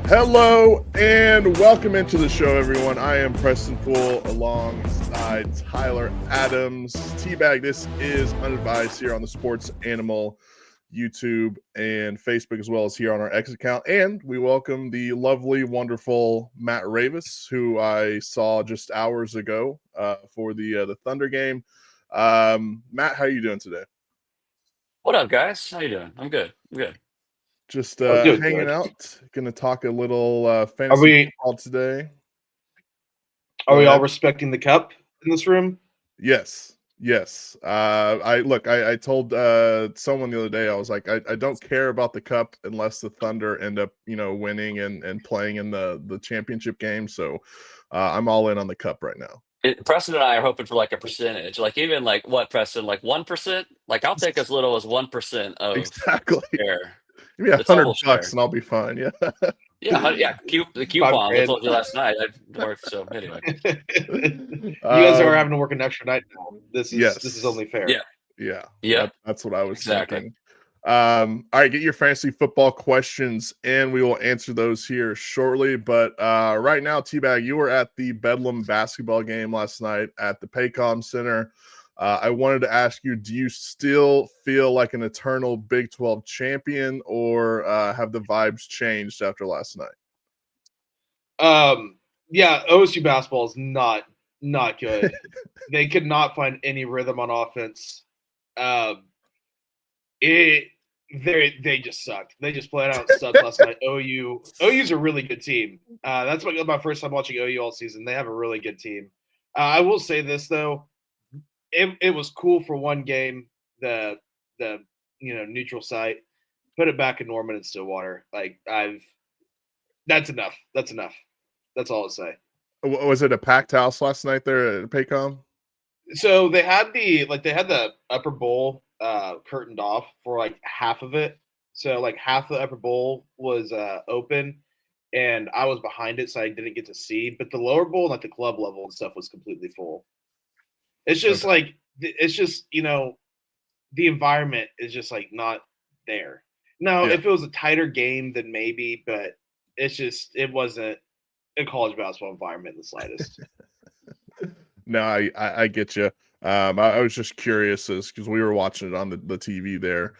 Hello and welcome into the show, everyone. I am Preston Poole alongside Tyler Adams. Teabag, this is Unadvised here on the Sports Animal YouTube and Facebook, as well as here on our X account. And we welcome the lovely, wonderful Matt Ravis, who I saw just hours ago for the Thunder game. Matt, how are you doing today? What up, guys? How you doing? I'm good. Just Good, hanging good. out. Going to talk a little Are fantasy we football today. are Go we all ahead. respecting the cup in this room? Yes. I told someone the other day, I was like, I don't care about the cup unless the Thunder end up, winning and playing in the championship game. So I'm all in on the cup right now. Preston and I are hoping for like a percentage, like even like what, Preston, like 1%. Like I'll take as little as 1% of Exactly. share, Give me the total $100 share. and I'll be fine. Yeah. Yeah. The coupons I told you last night. So anyway, You guys are having to work an extra night now. This yes. is only fair. Yeah. That's what I was Exactly. thinking. All right, get your fantasy football questions and we will answer those here shortly. But right now, T-Bag, you were at the Bedlam basketball game last night at the Paycom Center. I wanted to ask you, do you still feel like an eternal Big 12 champion, or have the vibes changed after last night? Yeah, OSU basketball is not good. They could not find any rhythm on offense. They just sucked. They just played out and sucked last night. OU's a really good team. That's my first time watching OU all season. They have a really good team. I will say this though, it was cool for one game. The neutral site, put it back in Norman and Stillwater. That's enough. That's all I'll say. Was it a packed house last night there at Paycom? So they had the upper bowl curtained off for like half of it. So like half the upper bowl was open, and I was behind it, so I didn't get to see. But the lower bowl, like the club level and stuff, was completely full. It's just the environment is just like not there. Now, if it was a tighter game, then maybe, but it wasn't a college basketball environment in the slightest. No, I get you. I was just curious because we were watching it on the TV there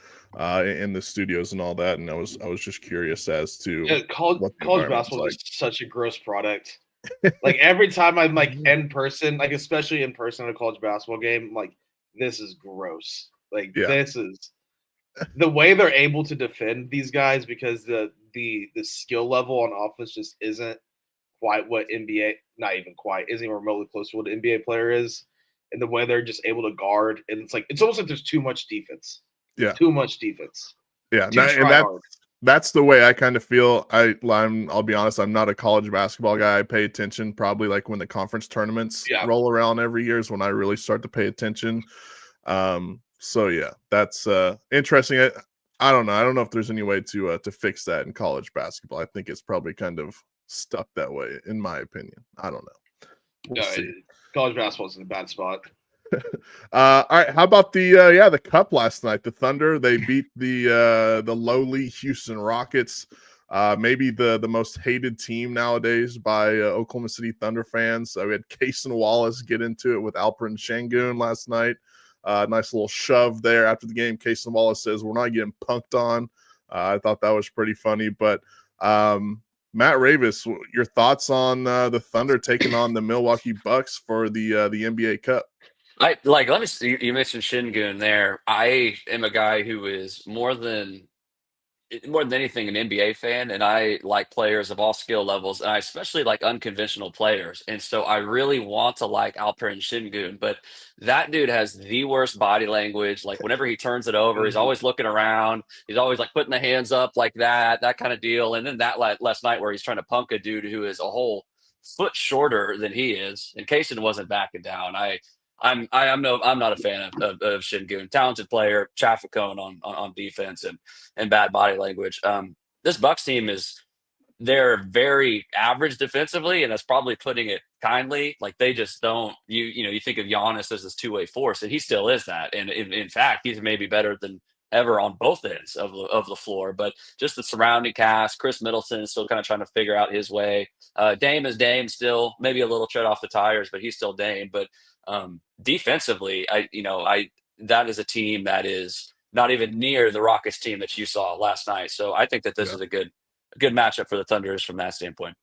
in the studios and all that, and I was just curious as to college basketball is such a gross product. Like every time I'm like in person, like especially in person at a college basketball game, I'm like, this is gross. Like this is the way they're able to defend these guys, because the skill level on offense just isn't quite what NBA, not even quite, isn't even remotely close to what an NBA player is. And the way they're just able to guard, and it's almost like there's too much defense. Yeah. Too much defense. Yeah. That's the way I kind of feel. I'll be honest, I'm not a college basketball guy. I pay attention probably like when the conference tournaments roll around every year is when I really start to pay attention. So yeah, that's interesting. I don't know. I don't know if there's any way to fix that in college basketball. I think it's probably kind of stuck that way, in my opinion. I don't know. We'll see. College basketball's in a bad spot. All right, how about the cup last night? The Thunder, they beat the lowly Houston Rockets, maybe the most hated team nowadays by Oklahoma City Thunder fans. So we had Cason Wallace get into it with Alperen Sengun last night. Nice little shove there after the game. Cason Wallace says, "We're not getting punked on." I thought that was pretty funny. But Matt Ravis, your thoughts on the Thunder taking on the Milwaukee Bucks for the NBA Cup? Let me see, you mentioned Shingun there. I am a guy who is more than anything an NBA fan, and I like players of all skill levels, and I especially like unconventional players. And so I really want to like Alperen Sengun, but that dude has the worst body language. Like whenever he turns it over, he's always looking around. He's always like putting the hands up like that kind of deal. And then that last night where he's trying to punk a dude who is a whole foot shorter than he is, and Kaysen wasn't backing down. I'm not a fan of Sengun. Talented player, traffic cone on defense and bad body language. This Bucks team they're very average defensively, and that's probably putting it kindly. Like they just don't. You think of Giannis as this two-way force, and he still is that. And in fact, he's maybe better than ever on both ends of the floor. But just the surrounding cast, Chris Middleton is still kind of trying to figure out his way. Dame is Dame still, maybe a little tread off the tires, but he's still Dame. But defensively, I that is a team that is not even near the Rockets team that you saw last night. So I think that this is a good matchup for the Thunders from that standpoint.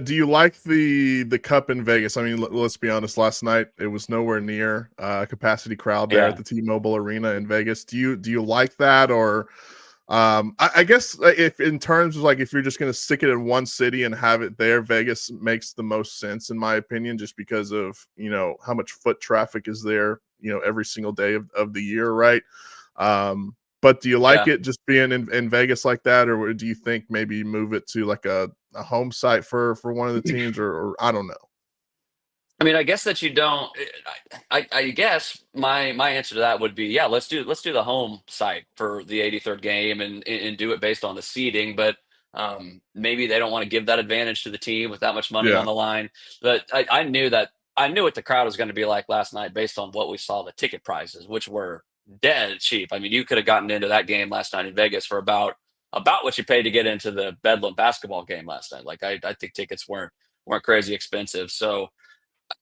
Do you like the cup in Vegas? I mean, let's be honest. Last night it was nowhere near capacity crowd there at the T-Mobile Arena in Vegas. Do you like that, or I guess if in terms of like if you're just going to stick it in one city and have it there, Vegas makes the most sense in my opinion, just because of how much foot traffic is there every single day of the year, right? But do you like it just being in Vegas like that, or do you think maybe move it to like a home site for one of the teams, or I don't know? I mean, I guess that you don't. I guess my answer to that would be, yeah, let's do the home site for the 83rd game and do it based on the seeding. But maybe they don't want to give that advantage to the team with that much money on the line. But I knew what the crowd was going to be like last night based on what we saw the ticket prices, which were dead cheap. I mean, you could have gotten into that game last night in Vegas for about what you paid to get into the Bedlam basketball game last night. Like I think tickets weren't crazy expensive. So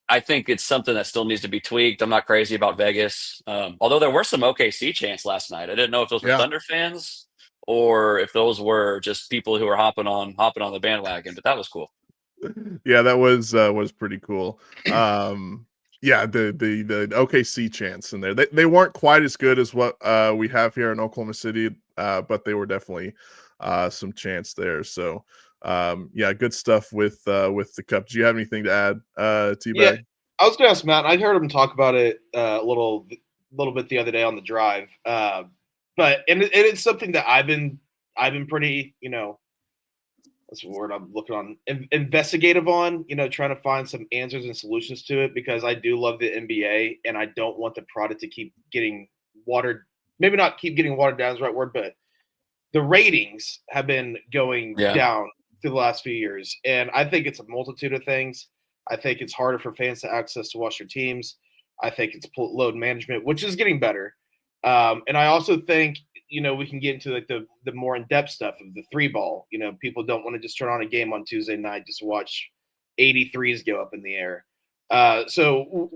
I think it's something that still needs to be tweaked. I'm not crazy about Vegas. Although there were some OKC chants last night. I didn't know if those were Thunder fans or if those were just people who were hopping on the bandwagon, but that was cool. Yeah, that was pretty cool. Yeah, the OKC chants in there. They weren't quite as good as what we have here in Oklahoma City, but they were definitely some chants there. So yeah, good stuff with the cup. Do you have anything to add, T-Bag? Yeah, I was gonna ask Matt. I heard him talk about it a little bit the other day on the drive. But it's something that I've been pretty, what's the word I'm looking on, investigative on, trying to find some answers and solutions to it, because I do love the NBA and I don't want the product to keep getting watered. Maybe not keep getting watered down is the right word, but the ratings have been going down through the last few years. And I think it's a multitude of things. I think it's harder for fans to watch their teams. I think it's load management, which is getting better. And I also think, we can get into like the more in-depth stuff of the three ball. People don't want to just turn on a game on Tuesday night just to watch 83s go up in the air. So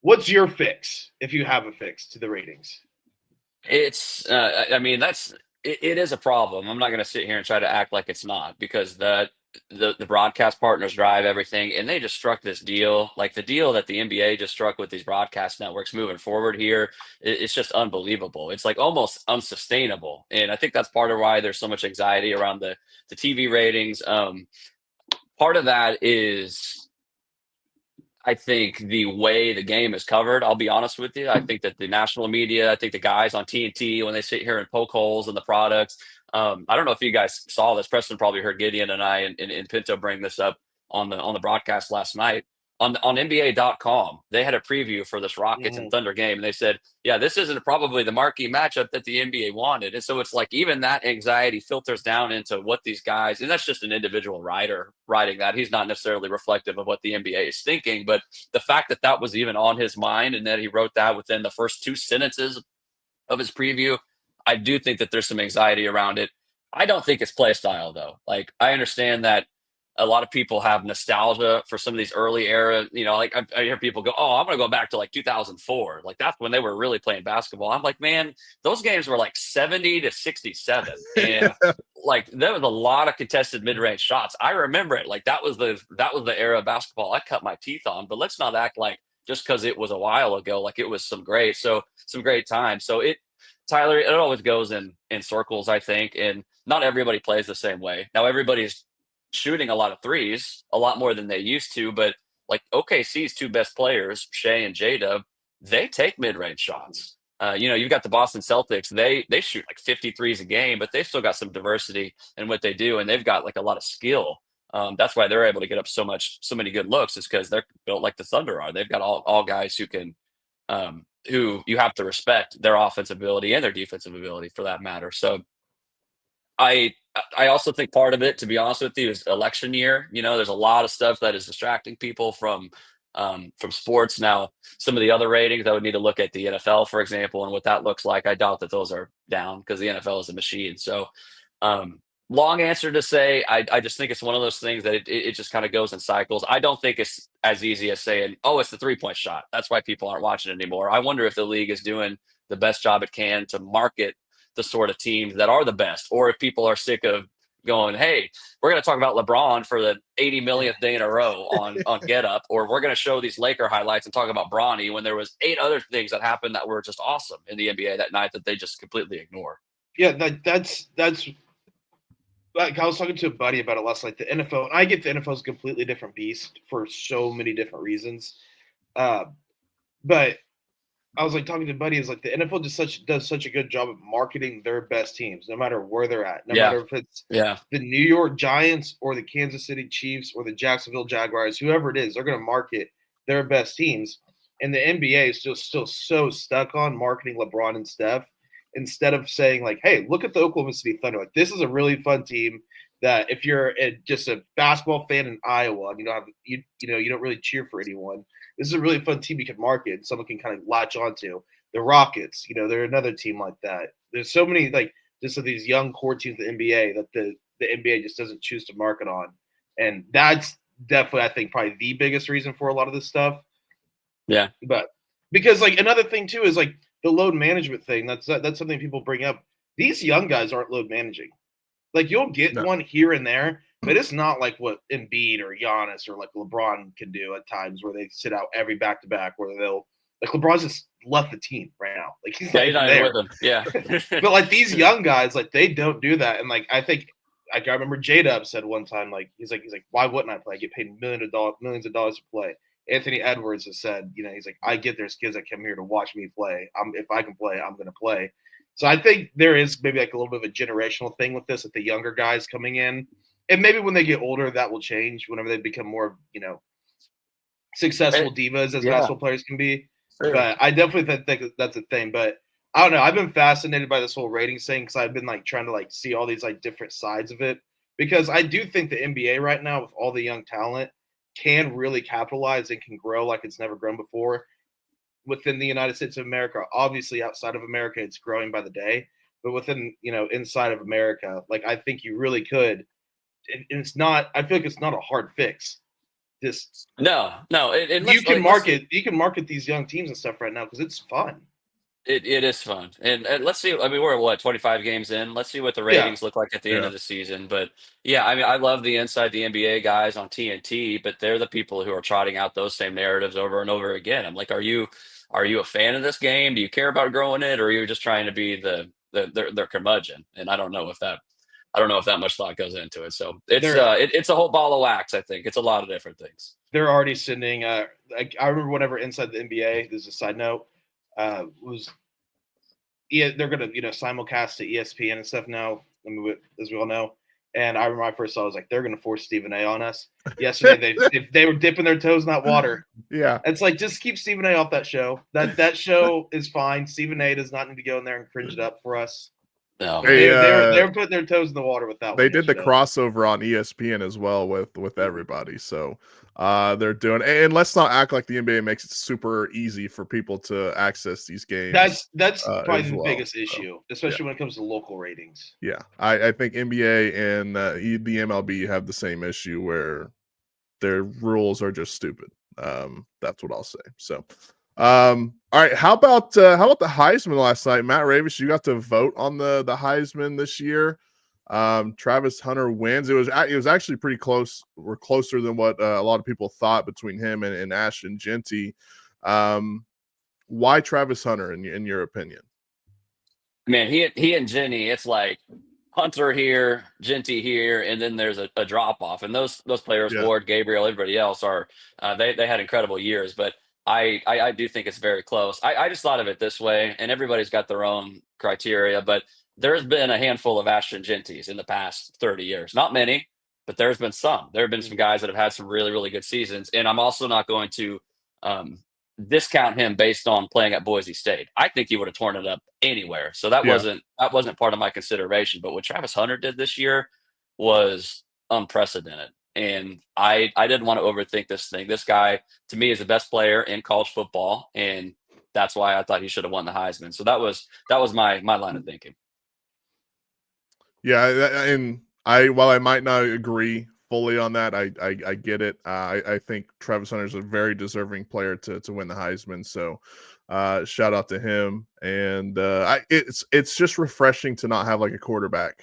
what's your fix, if you have a fix, to the ratings? It's, I mean, it is a problem. I'm not going to sit here and try to act like it's not, because the broadcast partners drive everything, and they just struck this deal, like the deal that the NBA just struck with these broadcast networks moving forward here. It's just unbelievable. It's like almost unsustainable, and I think that's part of why there's so much anxiety around the TV ratings. Part of that is, I think, the way the game is covered. I'll be honest with you. I think that the national media, I think the guys on TNT, when they sit here and poke holes in the products, I don't know if you guys saw this. Preston probably heard Gideon and I and Pinto bring this up on the broadcast last night. On NBA.com, they had a preview for this Rockets and Thunder game, and they said, yeah, this isn't probably the marquee matchup that the NBA wanted. And so it's like even that anxiety filters down into what these guys, and that's just an individual writer writing that. He's not necessarily reflective of what the NBA is thinking, but the fact that that was even on his mind and that he wrote that within the first two sentences of his preview, I do think that there's some anxiety around it. I don't think it's play style, though. Like, I understand that a lot of people have nostalgia for some of these early era, like I hear people go, oh, I'm going to go back to like 2004. Like that's when they were really playing basketball. I'm like, man, those games were like 70 to 67. And like there was a lot of contested mid-range shots. I remember it. Like that was the era of basketball I cut my teeth on, but let's not act like just because it was a while ago, like it was some great time. So Tyler, it always goes in circles, I think. And not everybody plays the same way. Now everybody's shooting a lot of threes, a lot more than they used to. But like OKC's two best players, Shea and J-Dub, they take mid-range shots. You've got the Boston Celtics. They shoot like 53s a game, but they've still got some diversity in what they do, and they've got like a lot of skill. That's why they're able to get up so many good looks, is because they're built like the Thunder are. They've got all guys who can, who you have to respect their offensive ability and their defensive ability for that matter. So I also think part of it, to be honest with you, is election year. There's a lot of stuff that is distracting people from from sports. Now, some of the other ratings, I would need to look at the NFL, for example, and what that looks like. I doubt that those are down because the NFL is a machine. So, long answer to say, I just think it's one of those things that it just kind of goes in cycles. I don't think it's as easy as saying, oh, it's the 3-point shot. That's why people aren't watching it anymore. I wonder if the league is doing the best job it can to market the sort of teams that are the best, or if people are sick of going, hey, we're going to talk about LeBron for the 80 millionth day in a row on Get Up, or we're going to show these Laker highlights and talk about Bronny when there was 8 other things that happened that were just awesome in the NBA that night that they just completely ignore. Yeah, that's like I was talking to a buddy about it last night. The NFL, and I get the NFL is a completely different beast for so many different reasons. But I was like talking to a buddy, is like the NFL does such a good job of marketing their best teams, no matter where they're at, no matter if it's the New York Giants or the Kansas City Chiefs or the Jacksonville Jaguars, whoever it is, they're going to market their best teams. And the NBA is still so stuck on marketing LeBron and Steph instead of saying like, hey, look at the Oklahoma City Thunder. Like, this is a really fun team that if you're just a basketball fan in Iowa and you don't have you don't really cheer for anyone, this is a really fun team you can market and someone can kind of latch onto. The Rockets, they're another team like that. There's so many like just of these young core teams in the NBA that the NBA just doesn't choose to market on. And that's definitely, I think, probably the biggest reason for a lot of this stuff. Yeah. But because like another thing too is like the load management thing. That's something people bring up. These young guys aren't load managing. Like you'll get one here and there, but it's not like what Embiid or Giannis or like LeBron can do at times where they sit out every back-to-back where they'll like LeBron's just left the team right now. Like he's not there. With them. Yeah. But like these young guys, like they don't do that. And like I think like I remember J-Dub said one time, like he's like, why wouldn't I play? I get paid millions of dollars to play. Anthony Edwards has said, he's like, I get there's kids that come here to watch me play. If I can play, I'm gonna play. So I think there is maybe like a little bit of a generational thing with this, with the younger guys coming in. And maybe when they get older, that will change whenever they become more, successful divas as basketball players can be. Sure. But I definitely think that's a thing. But I don't know. I've been fascinated by this whole ratings thing because I've been like trying to like see all these like different sides of it. Because I do think the NBA right now with all the young talent can really capitalize and can grow like it's never grown before within the United States of America. Obviously, outside of America, it's growing by the day. But within, inside of America, like I think you really could. And it's not. I feel like it's not a hard fix. Just no. You can market these young teams and stuff right now because it's fun. It is fun, and let's see. I mean, we're what 25 games in. Let's see what the ratings look like at the end of the season. But yeah, I mean, I love the inside the NBA guys on TNT, but they're the people who are trotting out those same narratives over and over again. I'm like, are you a fan of this game? Do you care about growing it, or are you just trying to be their curmudgeon? And I don't know if that much thought goes into it. So it's a whole ball of wax. I think it's a lot of different things. They're already sending. I remember whenever Inside the NBA. There's a side note. They're gonna simulcast to ESPN and stuff now, as we all know. And I remember I first saw, I was like, they're gonna force Stephen A on us. Yesterday they were dipping their toes in that water. Yeah, it's like just keep Stephen A off that show. That show is fine. Stephen A does not need to go in there and cringe it up for us. No, they were putting their toes in the water with that. They did the crossover on ESPN as well with everybody. So they're doing, and let's not act like the NBA makes it super easy for people to access these games. That's probably the biggest issue, especially when it comes to local ratings. Yeah, I think NBA and the MLB have the same issue where their rules are just stupid. That's what I'll say. So. All right. How about the Heisman last night? Matt Ravis, you got to vote on the Heisman this year. Travis Hunter wins. It was actually pretty close. We're closer than what a lot of people thought between him and Ashton Jeanty. Why Travis Hunter in your opinion? Man, he and Jenny, it's like Hunter here, Jeanty here, and then there's a drop off. And those players, Ward, Gabriel, everybody else are they had incredible years, but I do think it's very close. I just thought of it this way, and everybody's got their own criteria, but there's been a handful of Ashton Jeantys in the past 30 years. Not many, but there's been some. There have been some guys that have had some really, really good seasons, and I'm also not going to discount him based on playing at Boise State. I think he would have torn it up anywhere. So that wasn't part of my consideration. But what Travis Hunter did this year was unprecedented. And I didn't want to overthink this thing. This guy, to me, is the best player in college football, and that's why I thought he should have won the Heisman. So that was my line of thinking. Yeah, and while I might not agree fully on that, I get it. I think Travis Hunter is a very deserving player to win the Heisman. So shout out to him. And it's just refreshing to not have like a quarterback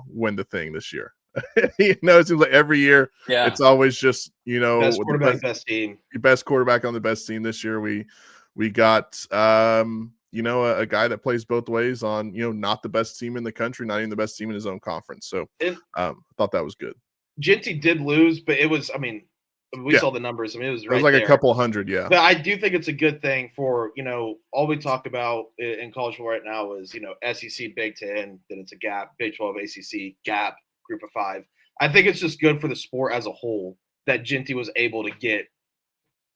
win the thing this year. It seems like every year it's always just best quarterback, best team, best quarterback on the best team. This year we got a guy that plays both ways on not the best team in the country, not even the best team in his own conference. So I thought that was good. Ginty did lose, but it was, we saw the numbers. It was right like there. A couple hundred, yeah. But I do think it's a good thing for, all we talk about in college football right now is, SEC, Big Ten, then it's a gap, Big 12, ACC, gap, group of 5. I think it's just good for the sport as a whole that Ginty was able to get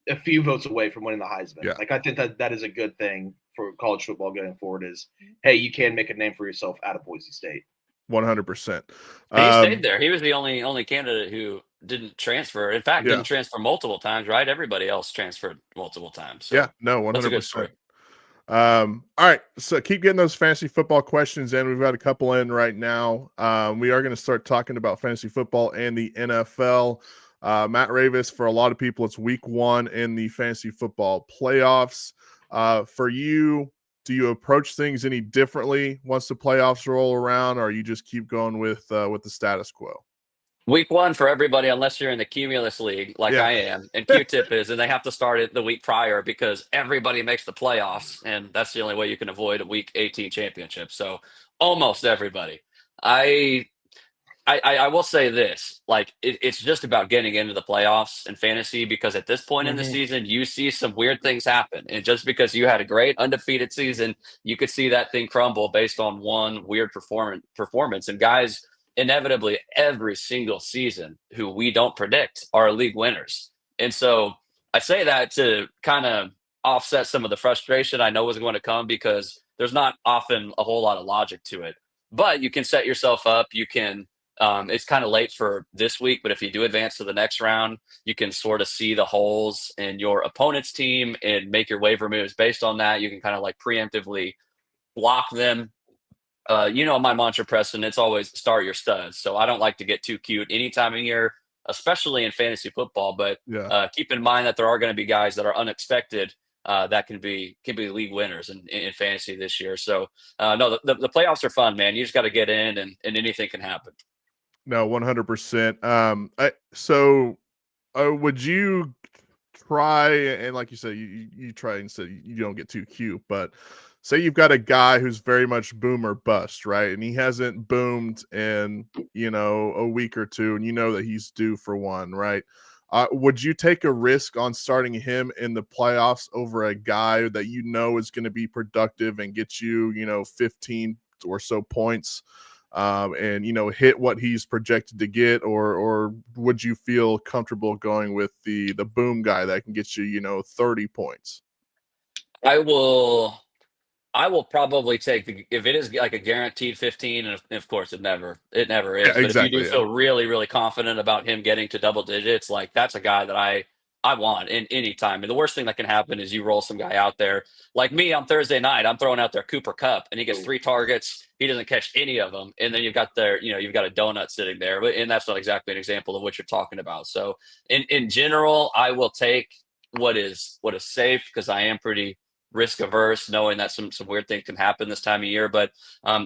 a few votes away from winning the Heisman. Yeah. Like, I think that is a good thing for college football going forward is, hey, you can make a name for yourself out of Boise State. 100%. He stayed there. He was the only candidate who didn't transfer. In fact, didn't transfer multiple times, right? Everybody else transferred multiple times. So 100%. That's a good story. All right, so keep getting those fantasy football questions in. We've got a couple in right now. We are going to start talking about fantasy football and the NFL. Matt Ravis, for a lot of people, it's week 1 in the fantasy football playoffs. For you, do you approach things any differently once the playoffs roll around, or you just keep going with the status quo? Week 1 for everybody, unless you're in the Cumulus League, like I am, and Q-Tip is, and they have to start it the week prior because everybody makes the playoffs, and that's the only way you can avoid a Week 18 championship. So almost everybody. I will say this, like it's just about getting into the playoffs in fantasy because at this point in the season, you see some weird things happen. And just because you had a great undefeated season, you could see that thing crumble based on one weird performance. And guys, inevitably every single season who we don't predict are league winners. And so I say that to kind of offset some of the frustration I know is going to come because there's not often a whole lot of logic to it. But you can set yourself up. You can it's kind of late for this week, but if you do advance to the next round, you can sort of see the holes in your opponent's team and make your waiver moves based on that. You can kind of like preemptively block them. My mantra, Preston, it's always start your studs. So I don't like to get too cute any time of year, especially in fantasy football. But keep in mind that there are going to be guys that are unexpected that can be league winners in fantasy this year. So no, the playoffs are fun, man. You just got to get in, and anything can happen. No, 100%. So would you try, and like you said, you try instead, you don't get too cute, but say you've got a guy who's very much boom or bust, right? And he hasn't boomed in, a week or two, and that he's due for one, right? Would you take a risk on starting him in the playoffs over a guy that is going to be productive and get you, 15 or so points? And hit what he's projected to get, or would you feel comfortable going with the boom guy that can get you 30 points? I will probably take if it is like a guaranteed 15, and of course it never is. But if you do feel really, really confident about him getting to double digits, like that's a guy that I want in any time. And the worst thing that can happen is you roll some guy out there like me on Thursday night. I'm throwing out there Cooper Kupp, and he gets 3 targets. He doesn't catch any of them, and then you've got you've got a donut sitting there. And that's not exactly an example of what you're talking about. So in general, I will take what is safe because I am pretty risk averse, knowing that some weird things can happen this time of year. But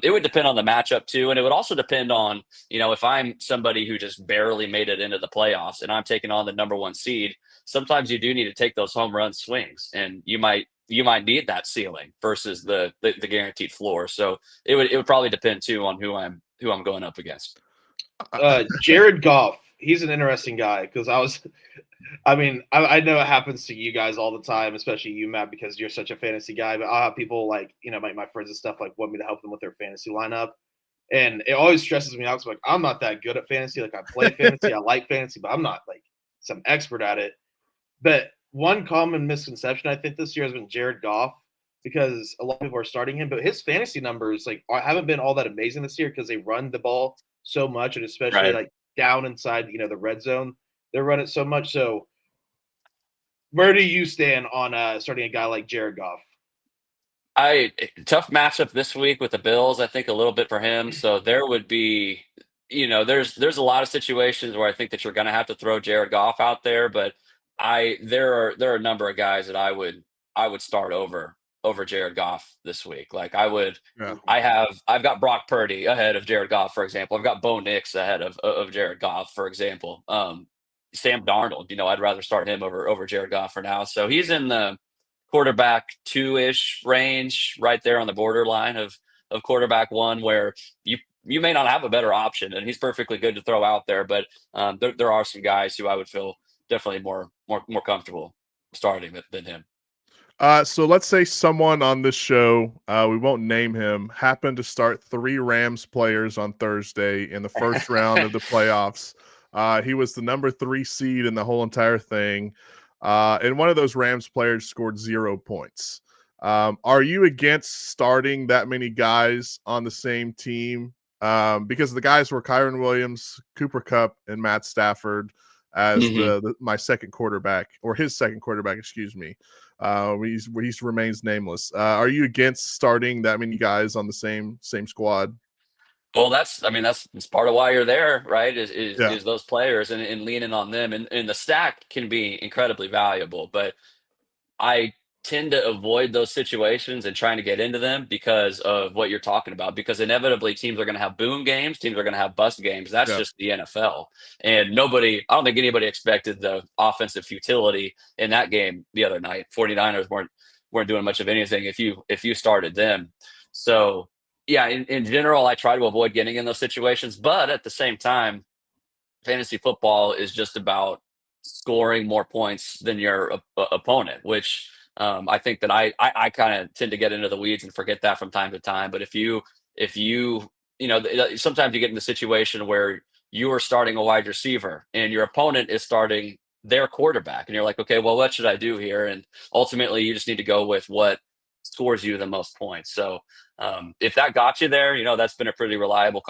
it would depend on the matchup too. And it would also depend on, if I'm somebody who just barely made it into the playoffs and I'm taking on the number 1 seed, sometimes you do need to take those home run swings, and you might need that ceiling versus the guaranteed floor. So it would probably depend too on who I'm going up against. Jared Goff, he's an interesting guy because I know it happens to you guys all the time, especially you, Matt, because you're such a fantasy guy. But I'll have people like, my friends and stuff like want me to help them with their fantasy lineup. And it always stresses me out. Like, I'm not that good at fantasy. Like, I play fantasy, I like fantasy, but I'm not like some expert at it. But one common misconception I think this year has been Jared Goff, because a lot of people are starting him, but his fantasy numbers haven't been all that amazing this year because they run the ball so much, and especially like down inside, the red zone. They run it so much. So where do you stand on starting a guy like Jared Goff? Tough matchup this week with the Bills, I think a little bit for him. So there would be, there's a lot of situations where I think that you're going to have to throw Jared Goff out there, but there are a number of guys that I would start over Jared Goff this week. Like Yeah. I've got Brock Purdy ahead of Jared Goff, for example. I've got Bo Nix ahead of Jared Goff, for example. Sam Darnold, I'd rather start him over Jared Goff for now. So he's in the quarterback 2-ish range, right there on the borderline of quarterback 1, where you may not have a better option, and he's perfectly good to throw out there. But there are some guys who I would feel definitely more comfortable starting than him. So let's say someone on this show, we won't name him, happened to start 3 Rams players on Thursday in the first round of the playoffs. He was the number 3 seed in the whole entire thing. And one of those Rams players scored 0 points. Are you against starting that many guys on the same team? Because the guys were Kyron Williams, Cooper Kupp, and Matt Stafford as my second quarterback, or his second quarterback, excuse me. He remains nameless. Are you against starting that many guys on the same squad? Well, that's part of why you're there, right? Is those players and leaning on them, and the stack can be incredibly valuable, but I tend to avoid those situations and trying to get into them because of what you're talking about. Because inevitably, teams are going to have boom games, teams are going to have bust games. That's just the NFL, and I don't think anybody expected the offensive futility in that game the other night. 49ers weren't doing much of anything if you started them. So yeah, in general, I try to avoid getting in those situations, but at the same time, fantasy football is just about scoring more points than your opponent, which I think that I kind of tend to get into the weeds and forget that from time to time. But if you sometimes you get in the situation where you are starting a wide receiver and your opponent is starting their quarterback, and you're like, okay, well, what should I do here? And ultimately, you just need to go with what scores you the most points. So if that got you there, that's been a pretty reliable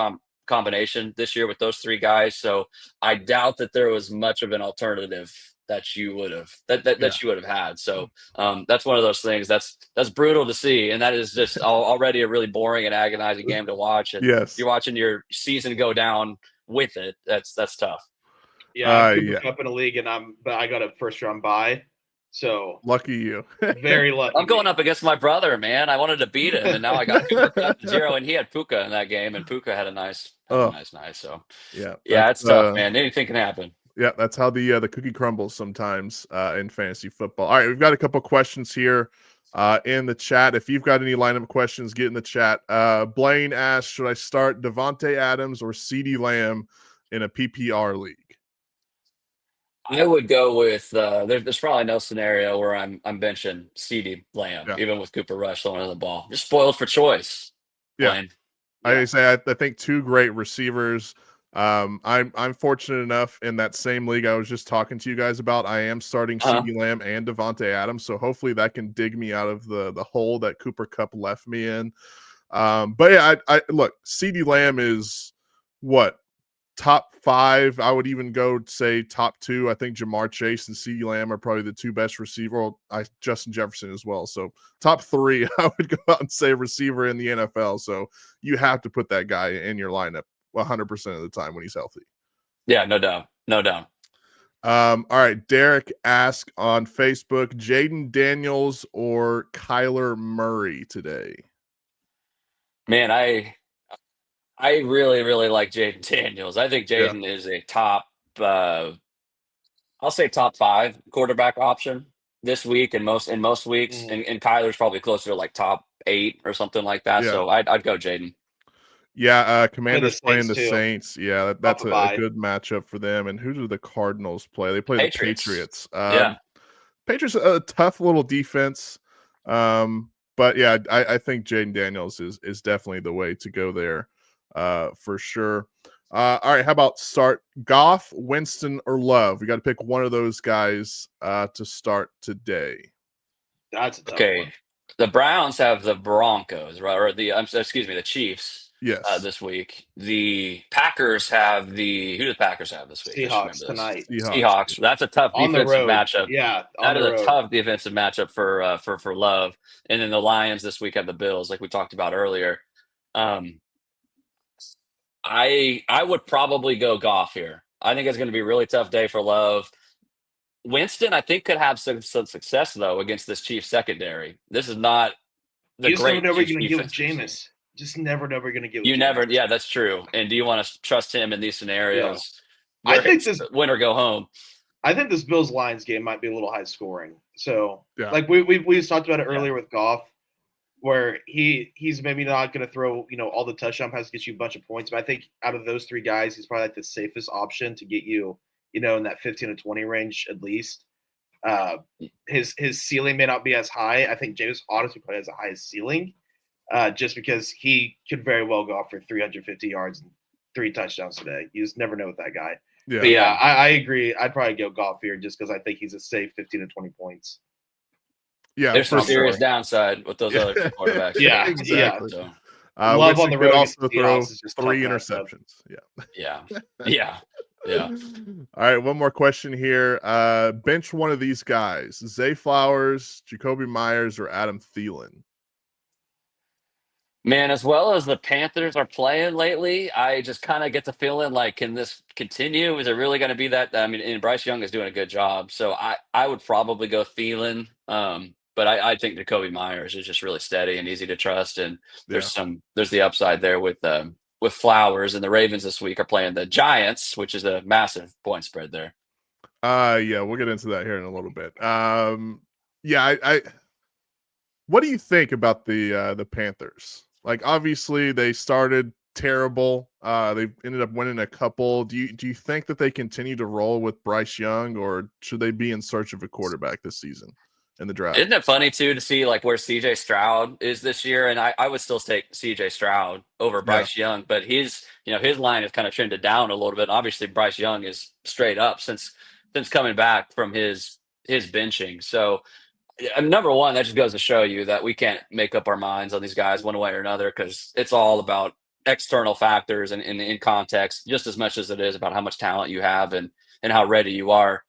combination this year with those 3 guys. So I doubt that there was much of an alternative that you would have you would have had. So that's one of those things that's brutal to see, and that is just already a really boring and agonizing game to watch. And you're watching your season go down with it. That's tough. Yeah, I've Cooper Kupp in a league, but I got a first round bye. So lucky you. Very lucky. I'm going up against my brother, man. I wanted to beat him, and now I got Cooper Kupp 0, and he had Puka in that game, and Puka had a nice night. So yeah, it's tough, man. Anything can happen. Yeah, that's how the cookie crumbles sometimes in fantasy football. All right, we've got a couple questions here in the chat. If you've got any lineup questions, get in the chat. Blaine asked, should I start Devontae Adams or CeeDee Lamb in a PPR league? I would go with there's probably no scenario where I'm benching CeeDee Lamb, even with Cooper Rush throwing the ball. Just spoiled for choice. Blaine. I think 2 great receivers. I'm fortunate enough in that same league I was just talking to you guys about. I am starting CeeDee Lamb and Devontae Adams, so hopefully that can dig me out of the hole that Cooper Kupp left me in. But yeah, I look, CeeDee Lamb is what, top 5. I would even go say top 2. I think Jamar Chase and CeeDee Lamb are probably the 2 best receiver. Justin Jefferson as well. So top 3, I would go out and say receiver in the NFL. So you have to put that guy in your lineup 100% of the time when he's healthy. Yeah, no doubt. All right, Derek asked on Facebook, Jaden Daniels or Kyler Murray today? Man, I really, really like Jaden Daniels. I think Jaden is a top, I'll say top 5 quarterback option this week and most weeks. And Kyler's probably closer to like top 8 or something like that. Yeah. So I'd go Jaden. Yeah, Commanders playing the Saints. Yeah, that's a good matchup for them. And who do the Cardinals play? They play the Patriots. Patriots, a tough little defense. But yeah, I think Jaden Daniels is definitely the way to go there for sure. All right, how about start Goff, Winston, or Love? We got to pick one of those guys to start today. That's a tough one. The Browns have the Broncos, right? Or the Chiefs. Yes. This week. The Packers have who do the Packers have this week? I should remember Seahawks this. tonight. Seahawks. That's a tough On the defensive road. matchup. Yeah, on That the is a road. tough defensive matchup for Love. And then the Lions this week have the Bills, like we talked about earlier. I would probably go Goff here. I think it's going to be a really tough day for Love. Winston, I think, could have some success though against this Chiefs secondary. This is not the You just never great know what Chiefs you're going to get with defense. Jameis. Just never know what you're going to get with You Jameis. never, yeah, that's true. And do you want to trust him in these scenarios? Yeah. I think this win or go home. I think this Bills Lions game might be a little high scoring. So, like we just talked about it earlier with Goff, where he's maybe not going to throw all the touchdown passes to get you a bunch of points. But I think out of those three guys, he's probably like the safest option to get you in that 15 to 20 range at least. His ceiling may not be as high. I think James honestly probably has the highest ceiling, just because he could very well go off for 350 yards and 3 touchdowns today. You just never know with that guy. Yeah, but yeah, I agree. I'd probably go Goff here just because I think he's a safe 15 to 20 points. Yeah, there's some serious downside with those other two quarterbacks. Yeah, exactly. So. Love on the road also throw 3 interceptions. Yeah. All right, one more question here. Bench one of these guys: Zay Flowers, Jacoby Myers, or Adam Thielen. Man, as well as the Panthers are playing lately, I just kind of get the feeling like, can this continue? Is it really going to be that? I mean, and Bryce Young is doing a good job, so I would probably go Thielen. But I think Jacoby Myers is just really steady and easy to trust, and there's the upside there with Flowers, and the Ravens this week are playing the Giants, which is a massive point spread there. Yeah, we'll get into that here in a little bit. I what do you think about the Panthers? Like, obviously they started terrible. They ended up winning a couple. Do you think that they continue to roll with Bryce Young, or should they be in search of a quarterback this season in the draft? Isn't it funny too to see like where CJ Stroud is this year? And I would still take CJ Stroud over Bryce Young, but his line has kind of trended down a little bit. Obviously, Bryce Young is straight up since coming back from his benching. So number one, that just goes to show you that we can't make up our minds on these guys one way or another, because it's all about external factors and in context, just as much as it is about how much talent you have and how ready you are.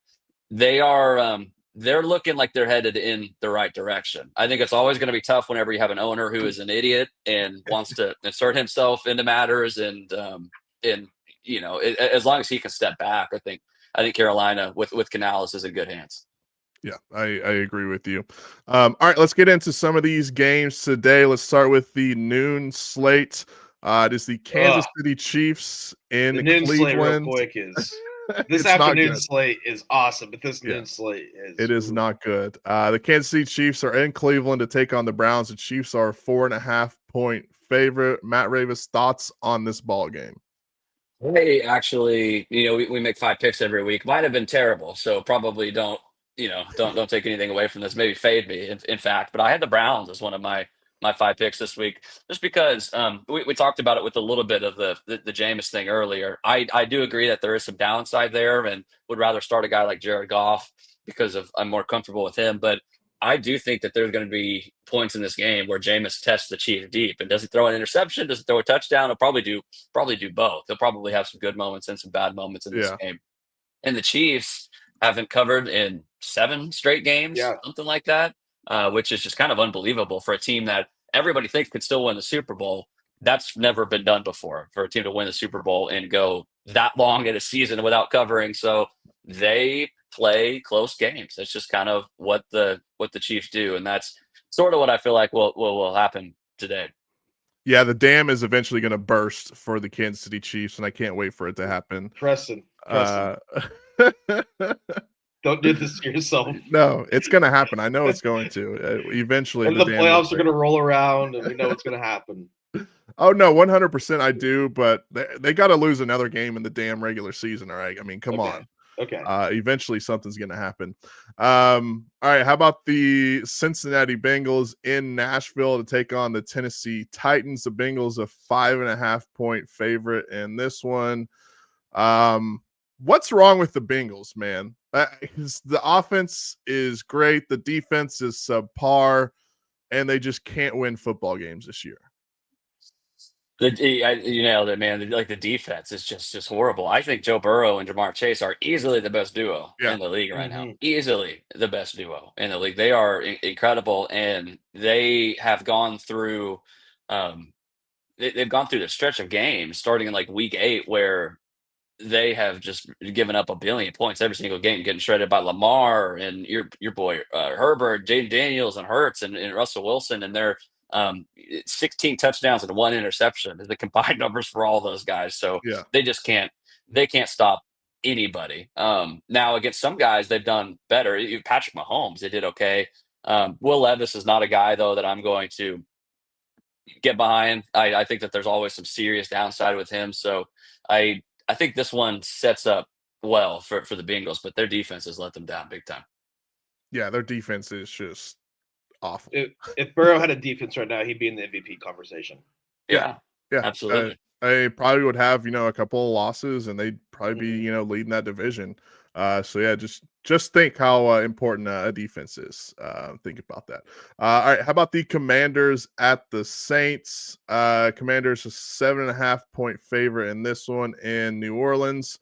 They're looking like they're headed in the right direction. I think it's always going to be tough whenever you have an owner who is an idiot and wants to insert himself into matters, and as long as he can step back, I think Carolina with Canales is in good hands. Yeah, I agree with you. All right, let's get into some of these games today. Let's start with the noon slate. It is the Kansas City Chiefs in the noon Cleveland. Slate real quick is this afternoon slate is awesome, but this noon slate is not good. The Kansas City Chiefs are in Cleveland to take on the Browns. The Chiefs are a 4.5-point favorite. Matt Ravis, thoughts on this ball game? Hey, actually, we make 5 picks every week. Might have been terrible, so probably don't take anything away from this. Maybe fade me, in fact. But I had the Browns as one of my 5 picks this week, just because we talked about it with a little bit of the Jameis thing earlier. I do agree that there is some downside there, and would rather start a guy like Jared Goff because I'm more comfortable with him. But I do think that there's going to be points in this game where Jameis tests the Chiefs deep, and does he throw an interception? Does he throw a touchdown? He'll probably do both. He'll probably have some good moments and some bad moments in this game. And the Chiefs haven't covered in 7 straight games, something like that, which is just kind of unbelievable for a team that everybody thinks could still win the Super Bowl. That's never been done before, for a team to win the Super Bowl and go that long in a season without covering. So they play close games. That's just kind of what the Chiefs do, and that's sort of what I feel like will happen today. Yeah, the dam is eventually going to burst for the Kansas City Chiefs, and I can't wait for it to happen. Preston. Don't do this to yourself. No, it's going to happen. I know it's going to. Eventually, and the playoffs are going to roll around, and we know it's going to happen. Oh, no, 100% I do, but they got to lose another game in the damn regular season, all right? I mean, come on. Okay. Eventually, something's going to happen. All right, how about the Cincinnati Bengals in Nashville to take on the Tennessee Titans? The Bengals a 5.5-point favorite in this one. What's wrong with the Bengals, man? The offense is great. The defense is subpar, and they just can't win football games this year. You nailed it, man. Like the defense is just horrible. I think Joe Burrow and Jamar Chase are easily the best duo Yeah. in the league right now. Easily the best duo in the league. They are incredible, and they have gone through. They've gone through the stretch of games starting in like week 8 where they have just given up a billion points every single game, getting shredded by Lamar and your boy Herbert, Jaden Daniels, and Hurts and Russell Wilson, and they're 16 touchdowns and 1 interception is the combined numbers for all those guys. So Yeah. they can't stop anybody. Now against some guys they've done better. Patrick Mahomes, they did okay. Will Levis is not a guy though that I'm going to get behind. I think that there's always some serious downside with him. So I think this one sets up well for the Bengals, but their defense has let them down big time. Yeah, their defense is just awful. If Burrow had a defense right now, he'd be in the MVP conversation. Yeah, absolutely. They probably would have, a couple of losses, and they'd probably be, leading that division. So yeah, just think how important a defense is. Think about that. All right, how about the Commanders at the Saints? Commanders a 7.5-point favorite in this one in New Orleans.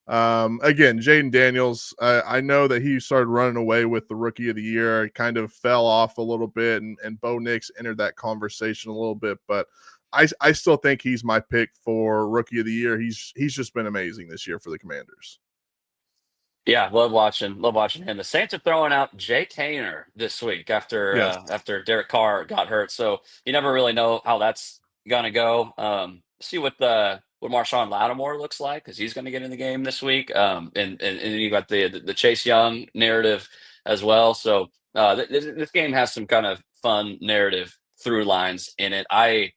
Again, Jaden Daniels, I know that he started running away with the Rookie of the Year. It kind of fell off a little bit, and Bo Nix entered that conversation a little bit, but I still think he's my pick for Rookie of the Year. He's just been amazing this year for the Commanders. Yeah, love watching him. The Saints are throwing out Jake Haener this week after Derek Carr got hurt. So you never really know how that's gonna go. See what Marshawn Lattimore looks like because he's going to get in the game this week. And you got the Chase Young narrative as well. So this game has some kind of fun narrative through lines in it. I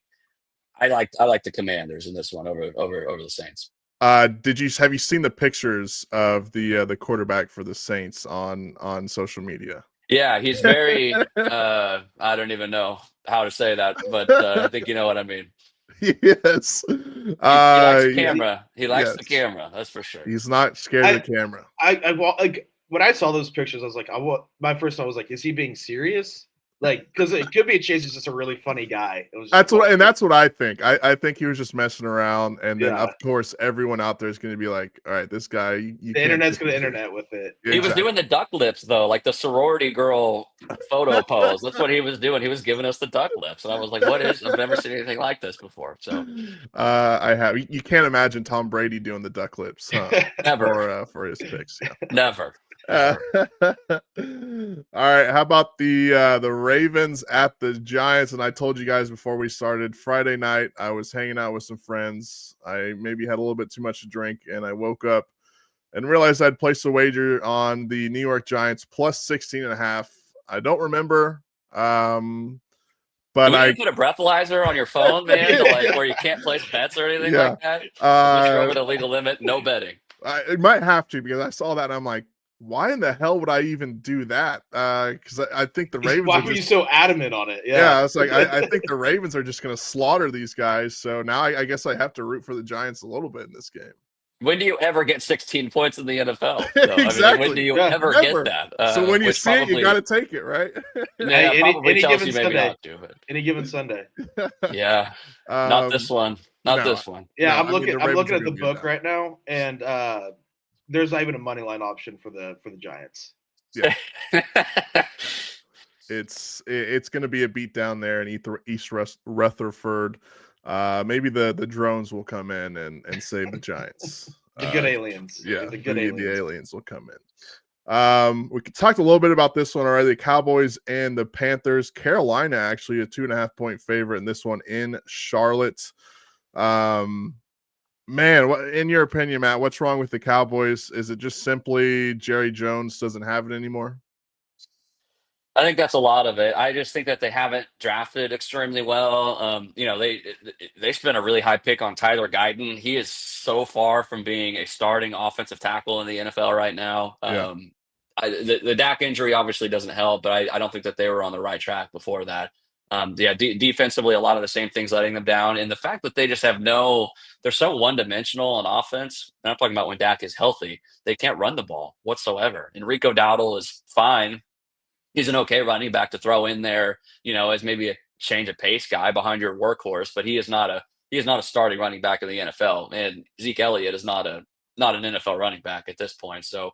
like the Commanders in this one over the Saints. Have you seen the pictures of the quarterback for the Saints on social media? Yeah, he's very I don't even know how to say that, but I think you know what I mean. Yes. He likes the camera. He likes the yes. camera. That's for sure. He's not scared of the camera. When I saw those pictures, I was like, my first thought was like, is he being serious? Like, because it could be a chance he's just a really funny guy. That's what I think. I think he was just messing around, and then of course everyone out there is going to be like, "All right, this guy." The internet's going to internet with it. Yeah, he was doing the duck lips though, like the sorority girl photo pose. That's what he was doing. He was giving us the duck lips, and I was like, "What is? I've never seen anything like this before." So, I have. You can't imagine Tom Brady doing the duck lips, huh? Never for his picks. Yeah. Never. All right, how about the Ravens at the Giants? And I told you guys before we started, Friday night I was hanging out with some friends. I maybe had a little bit too much to drink, and I woke up and realized I'd placed a wager on the New York Giants plus 16.5. I don't remember, but I put a breathalyzer on your phone, man, where you can't place bets or anything like that. Just over the legal limit, no betting. It might have to, because I saw that and I'm like, why in the hell would I even do that? Because I think the Ravens. Why were you so adamant on it? Yeah, it's like I think the Ravens are just going to slaughter these guys. So now I guess I have to root for the Giants a little bit in this game. When do you ever get 16 points in the NFL? Exactly. I mean, when do you ever get that? So when you see it, you got to take it, right? Yeah, any given Sunday. Any given Sunday. Yeah, not this one. This one. Yeah, I'm looking at the book right now, and there's not even a money line option for the Giants. Yeah. It's going to be a beat down there in East Rutherford. Maybe the drones will come in and save the Giants. The good aliens. Yeah, the aliens will come in. We talked a little bit about this one already. The Cowboys and the Panthers. Carolina actually a 2.5-point favorite in this one in Charlotte. Man, in your opinion, Matt, what's wrong with the Cowboys? Is it just simply Jerry Jones doesn't have it anymore? I think that's a lot of it. I just think that they haven't drafted extremely well. They spent a really high pick on Tyler Guyton. He is so far from being a starting offensive tackle in the NFL right now. Yeah. The Dak injury obviously doesn't help, but I don't think that they were on the right track before that. Defensively, a lot of the same things letting them down. And the fact that they just have they're so one-dimensional on offense. And I'm talking about when Dak is healthy, they can't run the ball whatsoever. And Rico Dowdle is fine. He's an okay running back to throw in there, as maybe a change of pace guy behind your workhorse, but he is not he is not a starting running back in the NFL, and Zeke Elliott is not an NFL running back at this point. So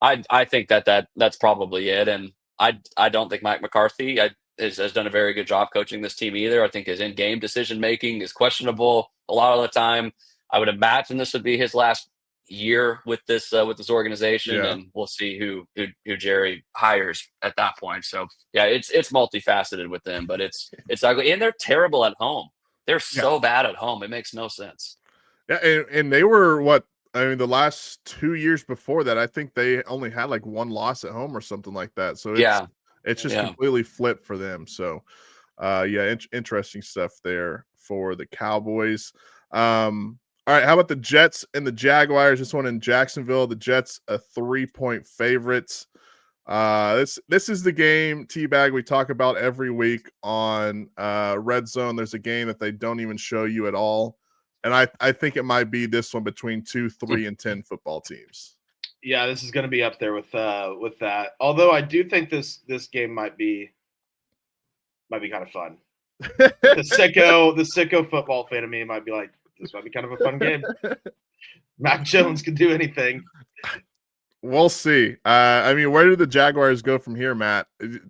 I think that's probably it, and I don't think Mike McCarthy has done a very good job coaching this team either. I think his in-game decision making is questionable a lot of the time. I would imagine this would be his last year with this organization, Yeah. and we'll see who Jerry hires at that point. So yeah, it's multifaceted with them, but it's ugly, and they're terrible at home. They're so bad at home; it makes no sense. Yeah, and they were what I mean. The last 2 years before that, I think they only had like one loss at home or something like that. So it's just completely flipped for them. So, interesting stuff there for the Cowboys. All right, how about the Jets and the Jaguars? This one in Jacksonville. The Jets a 3-point favorites. This is the game, T-Bag, we talk about every week on Red Zone. There's a game that they don't even show you at all. And I think it might be this one between 2, 3, and 10 football teams. Yeah, this is going to be up there with that. Although I do think this game might be kind of fun. The sicko football fan of me might be like, this might be kind of a fun game. Mac Jones can do anything. We'll see. I mean, where do the Jaguars go from here, Matt? Do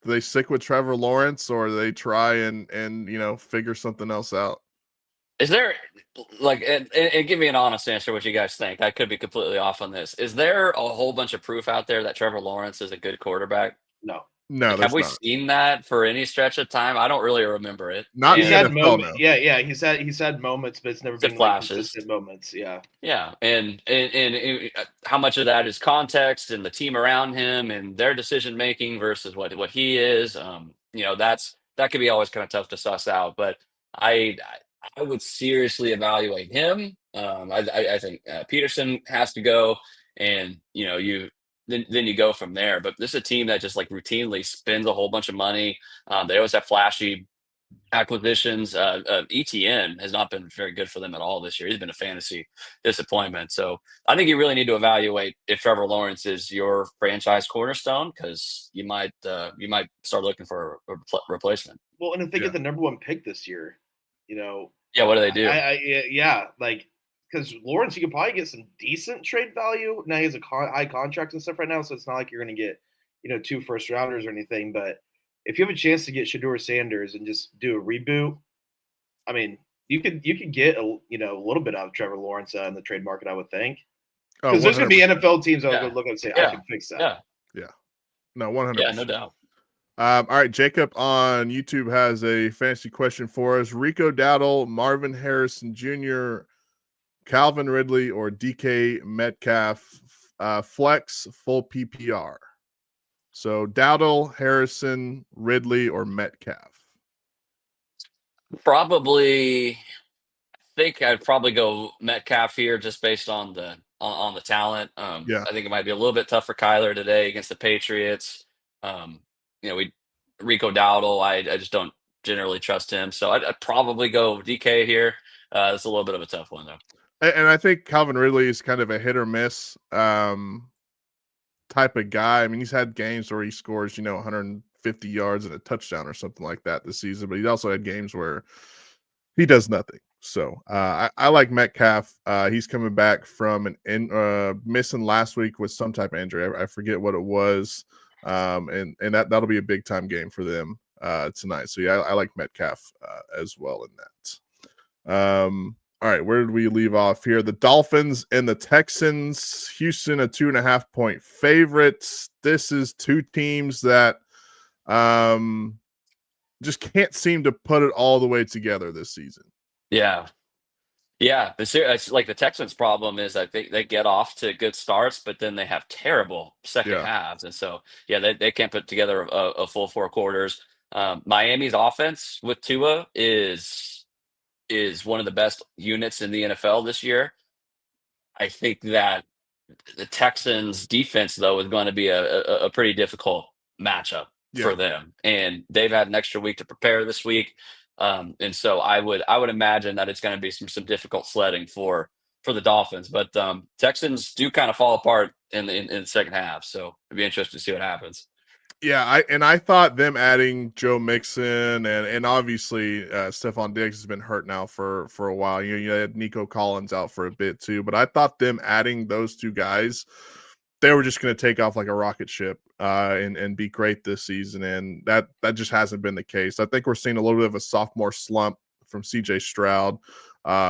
they stick with Trevor Lawrence, or do they try and figure something else out? Is there and give me an honest answer what you guys think. I could be completely off on this. Is there a whole bunch of proof out there that Trevor Lawrence is a good quarterback? No, have we seen that for any stretch of time? I don't really remember it. Not he's had moments. No. Yeah, he's had moments, but it's never been flashes. Consistent moments. Yeah, and how much of that is context and the team around him and their decision making versus what he is. That could be always kind of tough to suss out. But I would seriously evaluate him. I think Peterson has to go, and then you go from there. But this is a team that just like routinely spends a whole bunch of money. They always have flashy acquisitions. ETN has not been very good for them at all this year. He's been a fantasy disappointment. So I think you really need to evaluate if Trevor Lawrence is your franchise cornerstone, because you might start looking for a replacement. Well, and if they get the number 1 pick this year, what do they do? Because Lawrence, you could probably get some decent trade value. Now he has a high contract and stuff right now, so it's not like you're going to get 2 first rounders or anything. But if you have a chance to get Shedeur Sanders and just do a reboot, I mean, you could get a little bit out of Trevor Lawrence in the trade market, I would think, because there's going to be NFL teams that will look and say, I can fix that. Yeah, no, 100%. Yeah, no doubt. All right, Jacob on YouTube has a fantasy question for us. Rico Dowdle, Marvin Harrison Jr., Calvin Ridley, or DK Metcalf, flex, full PPR. So Dowdle, Harrison, Ridley, or Metcalf? Probably, I think I'd probably go Metcalf here, just based on the talent. I think it might be a little bit tough for Kyler today against the Patriots. Rico Dowdle, I just don't generally trust him, so I'd probably go DK here. It's a little bit of a tough one though. And I think Calvin Ridley is kind of a hit or miss type of guy. I mean, he's had games where he scores, 150 yards and a touchdown or something like that this season, but he also had games where he does nothing. So I like Metcalf. He's coming back from missing last week with some type of injury. I forget what it was. And that'll be a big time game for them tonight. So yeah, I like Metcalf as well in that. All right, where did we leave off here? The Dolphins and the Texans. Houston, a 2.5-point favorites. This is two teams that just can't seem to put it all the way together this season. Yeah. It's like the Texans' problem is that they get off to good starts, but then they have terrible second halves. And so, they can't put together a full 4 quarters. Miami's offense with Tua is one of the best units in the NFL this year. I think that the Texans' defense, though, is going to be a pretty difficult matchup for them. And they've had an extra week to prepare this week. And so I would imagine that it's going to be some difficult sledding for the Dolphins, but Texans do kind of fall apart in the second half. So it'd be interesting to see what happens. Yeah, I thought them adding Joe Mixon and obviously Stephon Diggs has been hurt now for a while. You had Nico Collins out for a bit too, but I thought them adding those two guys, they were just going to take off like a rocket ship and be great this season, and that just hasn't been the case. I think we're seeing a little bit of a sophomore slump from CJ Stroud,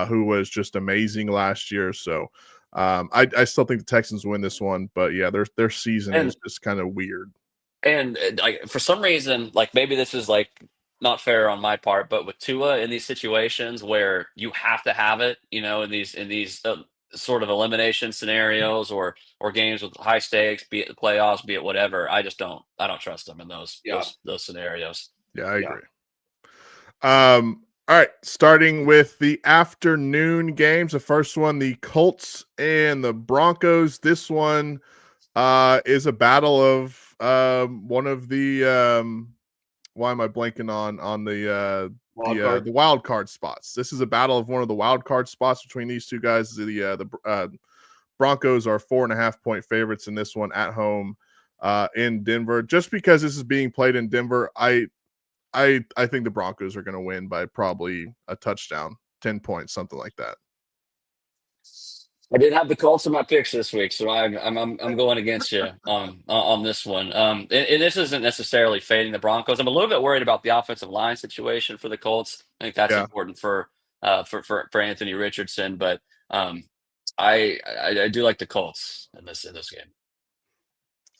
who was just amazing last year. So I still think the Texans win this one, but yeah, their season is just kind of weird. And like for some reason, like maybe this is like not fair on my part, but with Tua in these situations where you have to have it, in these sort of elimination scenarios or games with high stakes, be it the playoffs, be it whatever, I don't trust them in those scenarios. Yeah, I agree. All right, starting with the afternoon games. The first one, the Colts and the Broncos. This one is a battle of one of the why am I blanking on the wild card spots? This is a battle of one of the wild card spots between these two guys. The Broncos are 4.5-point favorites in this one at home in Denver. Just because this is being played in Denver, I think the Broncos are going to win by probably a touchdown, 10 points, something like that. I did have the Colts in my picks this week, so I'm going against you on this one. And this isn't necessarily fading the Broncos. I'm a little bit worried about the offensive line situation for the Colts. I think that's important for Anthony Richardson, but I do like the Colts in this game.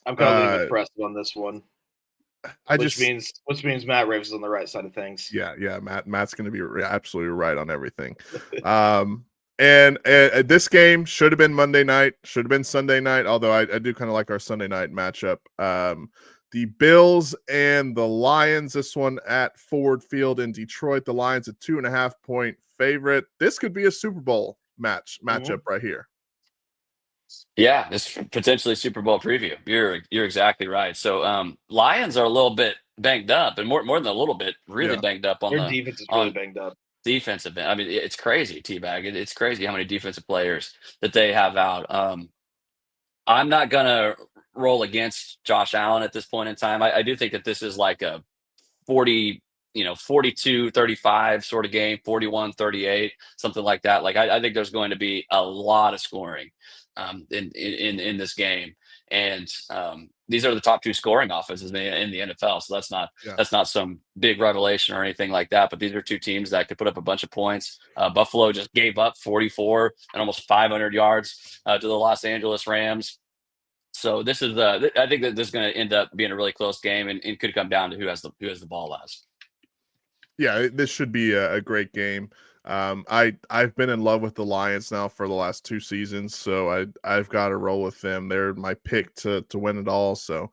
I'm kind of leaning with Preston on this one. Which means Matt Ravis is on the right side of things. Yeah. Matt's going to be absolutely right on everything. And this game should have been Monday night, should have been Sunday night, although I do kind of like our Sunday night matchup. The Bills and the Lions, this one at Ford Field in Detroit. The Lions a 2.5-point favorite. This could be a Super Bowl matchup right here. Yeah, it's potentially Super Bowl preview. You're exactly right. So Lions are a little bit banged up, and more than a little bit, really banged up on their defense is really banged up. Defensive end. I mean, it's crazy, T-Bag. It's crazy how many defensive players that they have out. I'm not gonna roll against Josh Allen at this point in time. I do think that this is like a 42-35 sort of game, 41-38, something like that. Like I think there's going to be a lot of scoring in this game. And these are the top two scoring offenses in the NFL. So that's not some big revelation or anything like that. But these are two teams that could put up a bunch of points. Buffalo just gave up 44 and almost 500 yards to the Los Angeles Rams. So this is I think that this is going to end up being a really close game, and it could come down to who has the ball last. Yeah, this should be a great game. I've been in love with the Lions now for the last 2 seasons, so I've got to roll with them. They're my pick to win it all, so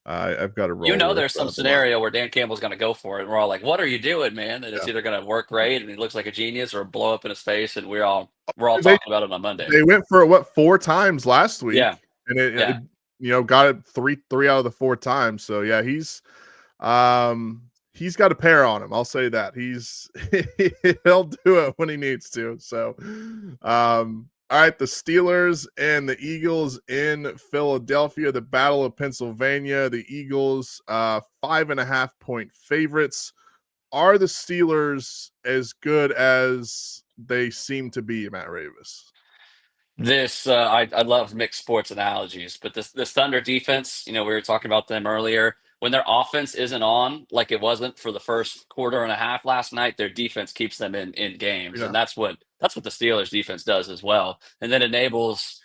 I've got to roll. There's some scenario where Dan Campbell's going to go for it, and we're all like, "What are you doing, man?" And it's either going to work great, and he looks like a genius, or blow up in his face, and we're all talking about it on Monday. They went for it 4 times last week, and it got it 3 out of the 4 times. So yeah, he's got a pair on him. I'll say that he'll do it when he needs to. So, all right, the Steelers and the Eagles in Philadelphia, the Battle of Pennsylvania. The Eagles, 5.5-point favorites. Are the Steelers as good as they seem to be, Matt Ravis? This I love mixed sports analogies, but this Thunder defense, we were talking about them earlier. When their offense isn't on, like it wasn't for the first quarter and a half last night, their defense keeps them in games, and that's what the Steelers defense does as well, and then enables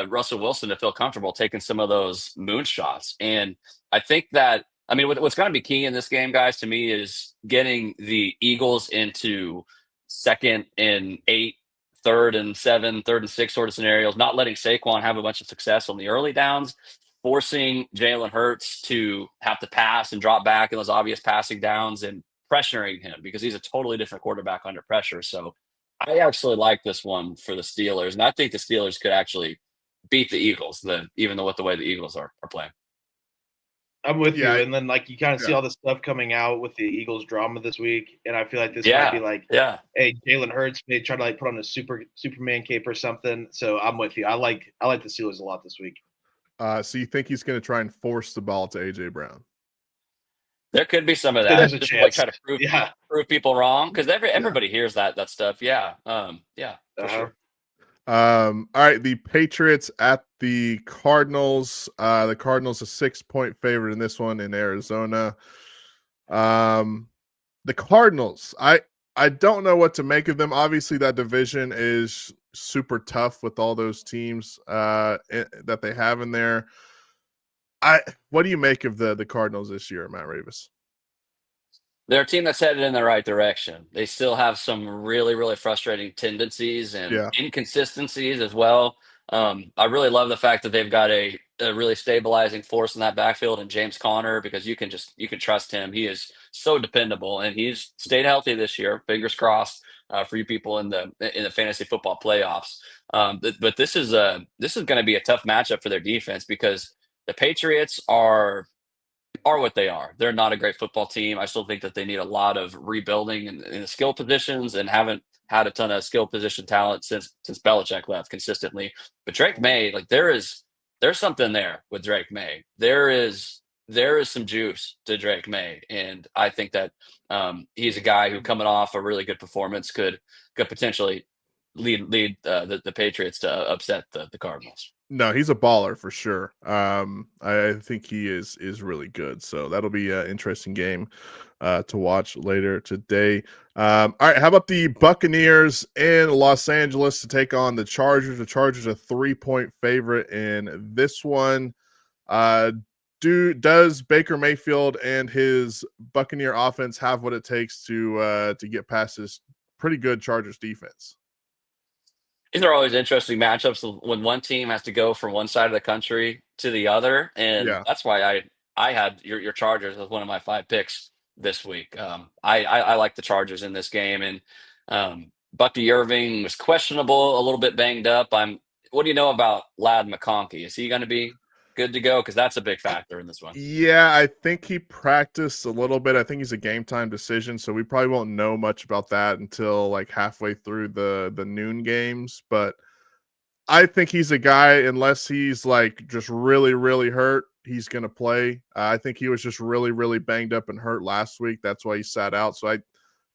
Russell Wilson to feel comfortable taking some of those moonshots. And I think that what's going to be key in this game, guys, to me is getting the Eagles into 2nd and 8. 3rd and 7, 3rd and 6 sort of scenarios, not letting Saquon have a bunch of success on the early downs, forcing Jalen Hurts to have to pass and drop back in those obvious passing downs and pressuring him because he's a totally different quarterback under pressure. So I actually like this one for the Steelers, and I think the Steelers could actually beat the Eagles, even though with the way the Eagles are playing. I'm with you, and then you kind of see all the stuff coming out with the Eagles drama this week, and I feel like this might be hey, Jalen Hurts may try to put on a Superman cape or something. So I'm with you. I like the Steelers a lot this week. So you think he's going to try and force the ball to AJ Brown? There could be some of that. There's a Just to, chance. try to prove people wrong, because everybody hears that stuff. Yeah, for sure. All right, the Patriots at the Cardinals. The Cardinals a 6-point favorite in this one in Arizona. The Cardinals, I don't know what to make of them. Obviously, that division is super tough with all those teams that they have in there. What do you make of the Cardinals this year, Matt Ravis? They're a team that's headed in the right direction. They still have some really, really frustrating tendencies and inconsistencies as well. I really love the fact that they've got a really stabilizing force in that backfield and James Conner, because you can trust him. He is so dependable, and he's stayed healthy this year. Fingers crossed for you people in the fantasy football playoffs. But this is going to be a tough matchup for their defense, because the Patriots are what they are. They're not a great football team. I still think that they need a lot of rebuilding in the skill positions, and haven't had a ton of skill position talent since Belichick left consistently. But Drake May, like there's something there with Drake May. There is some juice to Drake May, and I think that he's a guy who, coming off a really good performance, could potentially lead the Patriots to upset the Cardinals. No, he's a baller for sure. I think he is really good. So that'll be an interesting game to watch later today. All right, how about the Buccaneers in Los Angeles to take on the Chargers? The Chargers a 3-point favorite in this one. Does Baker Mayfield and his Buccaneer offense have what it takes to get past this pretty good Chargers defense? These are always interesting matchups when one team has to go from one side of the country to the other, and that's why I had your Chargers as one of my 5 picks this week. I like the Chargers in this game, and Bucky Irving was questionable, a little bit banged up. What do you know about Ladd McConkey? Is he going to be good to go? Because that's a big factor in this one. Yeah, I think he practiced a little bit. I think he's a game time decision, so we probably won't know much about that until like halfway through the noon games. But I think he's a guy, unless he's like just really, really hurt, he's going to play. I think he was just really, really banged up and hurt last week. That's why he sat out. So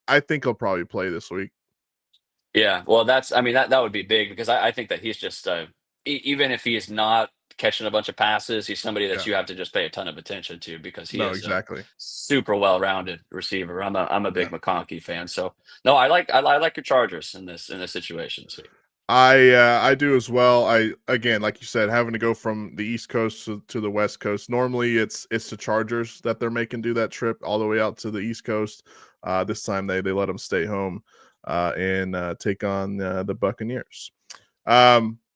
I think he'll probably play this week. Yeah, well, that would be big, because I think that he's just even if he is not catching a bunch of passes, he's somebody that you have to just pay a ton of attention to, because he is a super well-rounded receiver. I'm a big McConkey fan, so no, I like your Chargers in this situation this week. I do as well. Again, like you said, having to go from the East Coast to the West Coast. Normally, it's the Chargers that they're making do that trip all the way out to the East Coast. This time they let them stay home and take on the Buccaneers.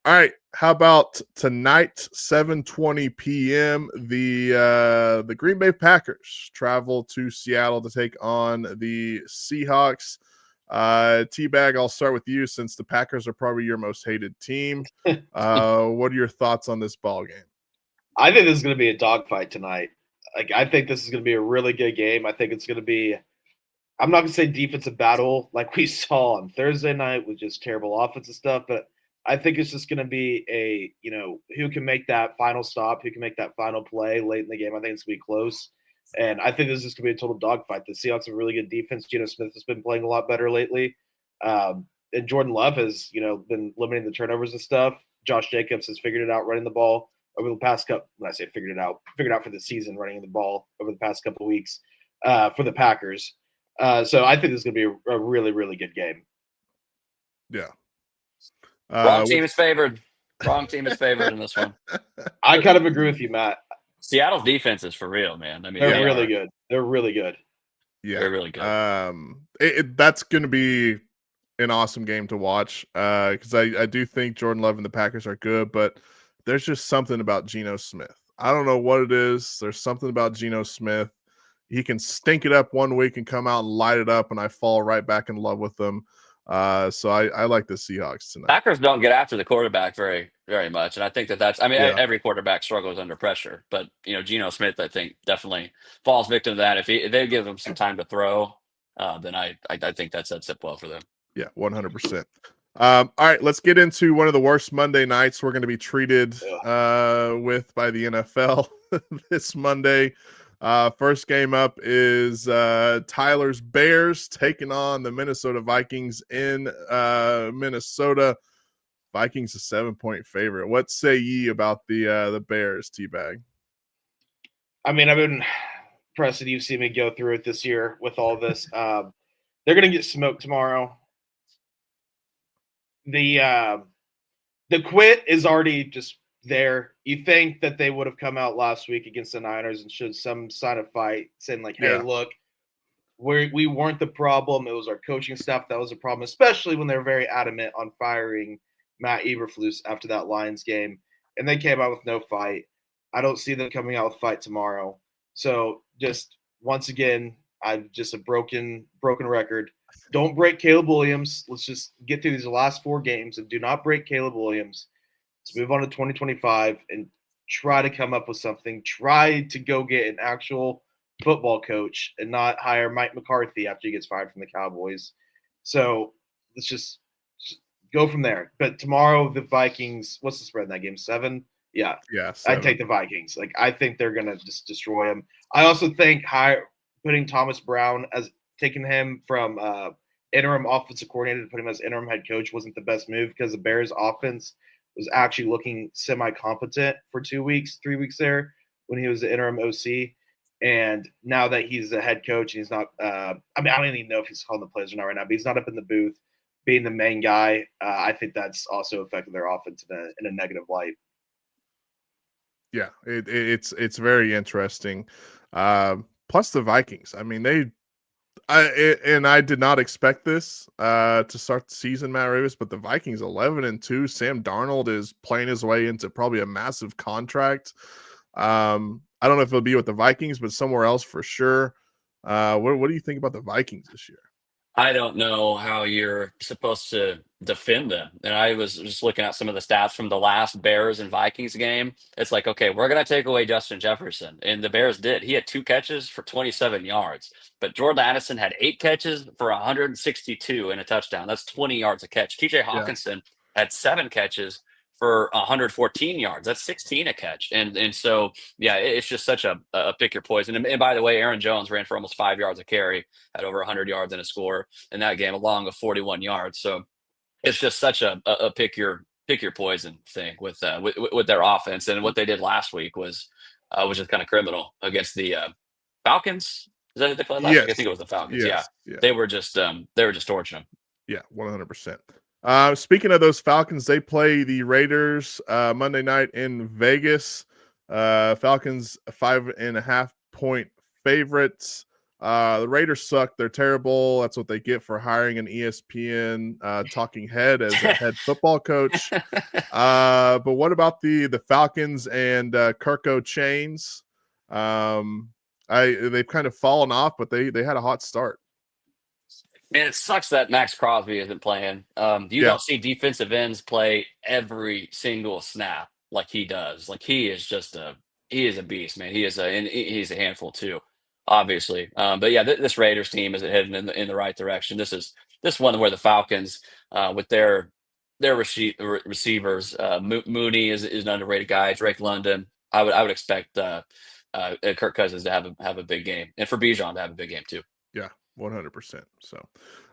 All right, how about tonight, 7:20 p.m. The Green Bay Packers travel to Seattle to take on the Seahawks. T-Bag, I'll start with you, since the Packers are probably your most hated team. What are your thoughts on this ball game? I think this is going to be a dogfight tonight. I think this is going to be a really good game. I think it's going to be, I'm not going to say defensive battle like we saw on Thursday night with just terrible offensive stuff, but I think it's just going to be who can make that final stop, who can make that final play late in the game. I think it's going to be close. And I think this is going to be a total dogfight. The Seahawks have a really good defense. Geno Smith has been playing a lot better lately. And Jordan Love has, been limiting the turnovers and stuff. Josh Jacobs has figured it out running the ball over the past couple. When I say figured out for the season, running the ball over the past couple of weeks for the Packers. So I think this is going to be a really, really good game. Yeah. Wrong team is favored. Wrong team is favored in this one. I kind of agree with you, Matt. Seattle's defense is for real, man. I mean, they're really good. They're really good. Yeah, they're really good. That's going to be an awesome game to watch because I do think Jordan Love and the Packers are good, but there's just something about Geno Smith. I don't know what it is. There's something about Geno Smith. He can stink it up one week and come out and light it up, and I fall right back in love with them. So I like the Seahawks tonight. Packers don't get after the quarterback very, very much, and I think that's. I mean, every quarterback struggles under pressure, but Geno Smith, I think, definitely falls victim to that. If they give him some time to throw, then I think that sets up well for them. Yeah, 100%. All right, let's get into one of the worst Monday nights we're going to be treated with by the NFL this Monday. First game up is Tyler's Bears taking on the Minnesota Vikings in Minnesota. Vikings a 7-point favorite. What say ye about the Bears, T-Bag? I mean, I've been Preston, you've seen me go through it this year with all this. They're going to get smoked tomorrow. The quit is already just there. You think that they would have come out last week against the Niners and showed some sign of fight, saying like, hey, look, we weren't the problem. It was our coaching staff that was the problem, especially when they were very adamant on firing Matt Eberflus after that Lions game. And they came out with no fight. I don't see them coming out with fight tomorrow. So just once again, I'm just a broken record. Don't break Caleb Williams. Let's just get through these last 4 games and do not break Caleb Williams. Let's move on to 2025 and try to come up with something. Try to go get an actual football coach and not hire Mike McCarthy after he gets fired from the Cowboys. So let's just go from there. But tomorrow, the Vikings, what's the spread in that game? 7? Yeah. 7. I'd take the Vikings. Like, I think they're going to just destroy him. I also think putting Thomas Brown as taking him from interim offensive coordinator to put him as interim head coach wasn't the best move because the Bears offense was actually looking semi-competent for 3 weeks there when he was the interim OC. And now that he's the head coach and he's not I don't even know if he's calling the plays or not right now, but he's not up in the booth being the main guy. I think that's also affected their offense in a negative light. Yeah, it's very interesting. Plus the Vikings. I mean, I did not expect this to start the season, Matt Ravis, but the Vikings 11-2. Sam Darnold is playing his way into probably a massive contract. I don't know if it'll be with the Vikings, but somewhere else for sure. What do you think about the Vikings this year? I don't know how you're supposed to defend them. And I was just looking at some of the stats from the last Bears and Vikings game. It's like, okay, we're going to take away Justin Jefferson. And the Bears did. He had 2 catches for 27 yards. But Jordan Addison had 8 catches for 162 and a touchdown. That's 20 yards a catch. TJ Hawkinson had 7 catches for 114 yards. That's 16 a catch. And so, yeah, it's just such a pick your poison. And by the way, Aaron Jones ran for almost 5 yards a carry, had over 100 yards and a score in that game, along with 41 yards. So it's just such a pick your poison thing with their offense. And what they did last week was just kind of criminal against the Falcons. Is that what they played last week? I think it was the Falcons. Yeah. They were just torching them. Yeah, 100%. Speaking of those Falcons, they play the Raiders Monday night in Vegas. Falcons 5.5-point favorites. The Raiders suck. They're terrible. That's what they get for hiring an ESPN talking head as a head football coach. But what about the Falcons and Kirko Chains? They've kind of fallen off, but they had a hot start. Man, it sucks that Max Crosby isn't playing. You don't see defensive ends play every single snap like he does. Like he is a beast, man. He's a handful too, obviously. But yeah, this Raiders team is heading in the right direction. This one where the Falcons, with their receivers, Mooney is an underrated guy. Drake London. I would expect Kirk Cousins to have a big game, and for Bijan to have a big game too. Yeah. 100%. So,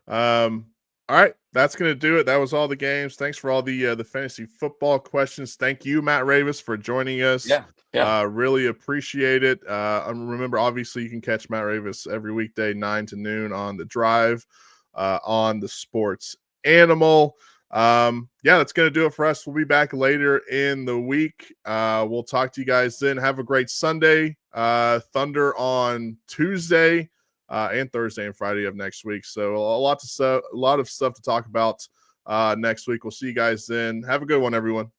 all right, that's going to do it. That was all the games. Thanks for all the fantasy football questions. Thank you, Matt Ravis, for joining us. Yeah. Really appreciate it. Remember, obviously, you can catch Matt Ravis every weekday, 9 to noon on The Drive, on the Sports Animal. That's going to do it for us. We'll be back later in the week. We'll talk to you guys then. Have a great Sunday. Thunder on Tuesday. And Thursday and Friday of next week. So a lot of stuff to talk about next week. We'll see you guys then. Have a good one, everyone.